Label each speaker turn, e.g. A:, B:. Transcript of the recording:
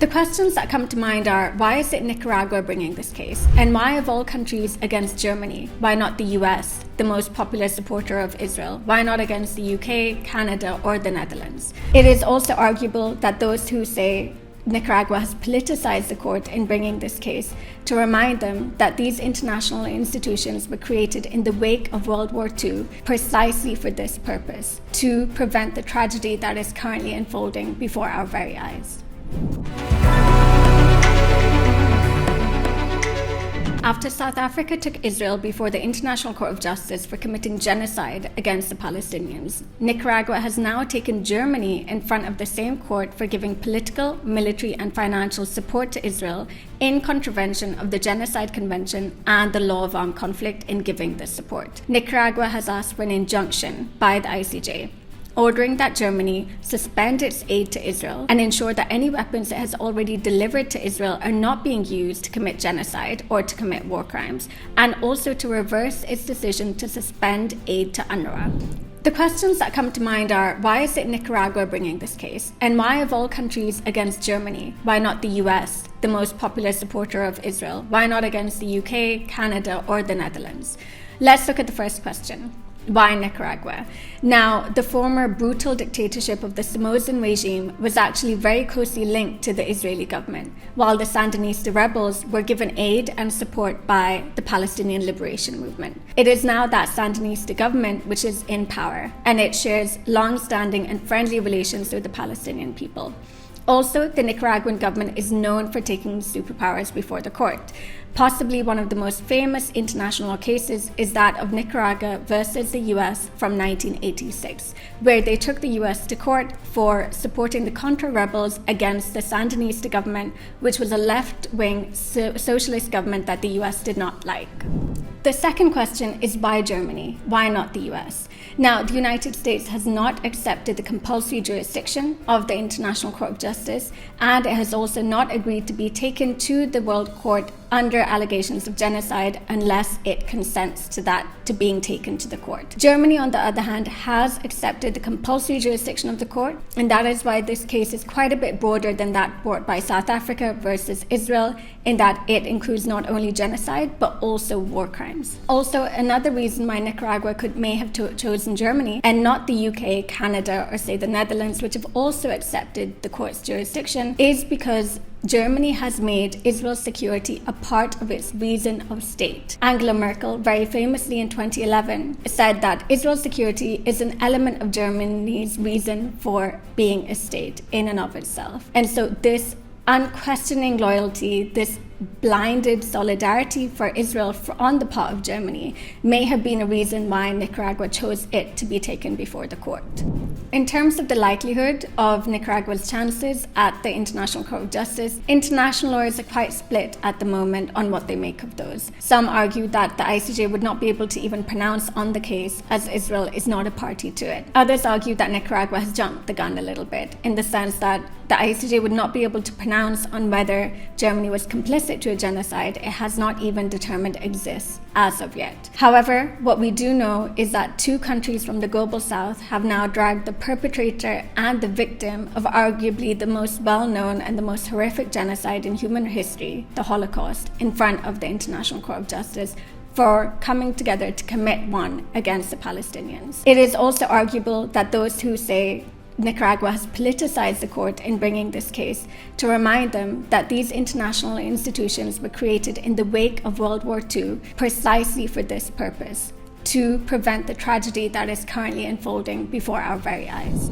A: The questions that come to mind are, why is it Nicaragua bringing this case? And why of all countries against Germany? Why not the US, the most popular supporter of Israel? Why not against the UK, Canada, or the Netherlands? It is also arguable that those who say Nicaragua has politicized the court in bringing this case to remind them that these international institutions were created in the wake of World War II precisely for this purpose, to prevent the tragedy that is currently unfolding before our very eyes. After South Africa took Israel before the International Court of Justice for committing genocide against the Palestinians, Nicaragua has now taken Germany in front of the same court for giving political, military, and financial support to Israel in contravention of the Genocide Convention and the law of armed conflict in giving this support. Nicaragua has asked for an injunction by the ICJ, ordering that Germany suspend its aid to Israel and ensure that any weapons it has already delivered to Israel are not being used to commit genocide or to commit war crimes, and also to reverse its decision to suspend aid to UNRWA. The questions that come to mind are, why is it Nicaragua bringing this case? And why of all countries against Germany? Why not the US, the most popular supporter of Israel? Why not against the UK, Canada, or the Netherlands? Let's look at the first question. Why Nicaragua? Now, the former brutal dictatorship of the Somozan regime was actually very closely linked to the Israeli government, while the Sandinista rebels were given aid and support by the Palestinian Liberation Movement. It is now that Sandinista government which is in power, and it shares long-standing and friendly relations with the Palestinian people. Also, the Nicaraguan government is known for taking superpowers before the court. Possibly one of the most famous international cases is that of Nicaragua versus the US from 1986, where they took the US to court for supporting the Contra rebels against the Sandinista government, which was a left-wing socialist government that the US did not like. The second question is, why Germany? Why not the US? Now, the United States has not accepted the compulsory jurisdiction of the International Court of Justice, and it has also not agreed to be taken to the World Court under allegations of genocide unless it consents to being taken to the court. Germany, on the other hand, has accepted the compulsory jurisdiction of the court, and that is why this case is quite a bit broader than that brought by South Africa versus Israel, in that it includes not only genocide but also war crimes. Also, another reason why Nicaragua may have chosen Germany and not the UK, Canada, or say the Netherlands, which have also accepted the court's jurisdiction, is because Germany has made Israel's security a part of its reason of state. Angela Merkel, very famously in 2011, said that Israel's security is an element of Germany's reason for being a state in and of itself. And so this unquestioning loyalty, this blinded solidarity for Israel on the part of Germany may have been a reason why Nicaragua chose it to be taken before the court. In terms of the likelihood of Nicaragua's chances at the International Court of Justice, international lawyers are quite split at the moment on what they make of those. Some argue that the ICJ would not be able to even pronounce on the case as Israel is not a party to it. Others argue that Nicaragua has jumped the gun a little bit, in the sense that the ICJ would not be able to pronounce on whether Germany was complicit to a genocide it has not even determined exists as of yet. However, what we do know is that two countries from the global south have now dragged the perpetrator and the victim of arguably the most well-known and the most horrific genocide in human history, the Holocaust, in front of the International Court of Justice for coming together to commit one against the Palestinians. It is also arguable that those who say Nicaragua has politicized the court in bringing this case to remind them that these international institutions were created in the wake of World War II precisely for this purpose, to prevent the tragedy that is currently unfolding before our very eyes.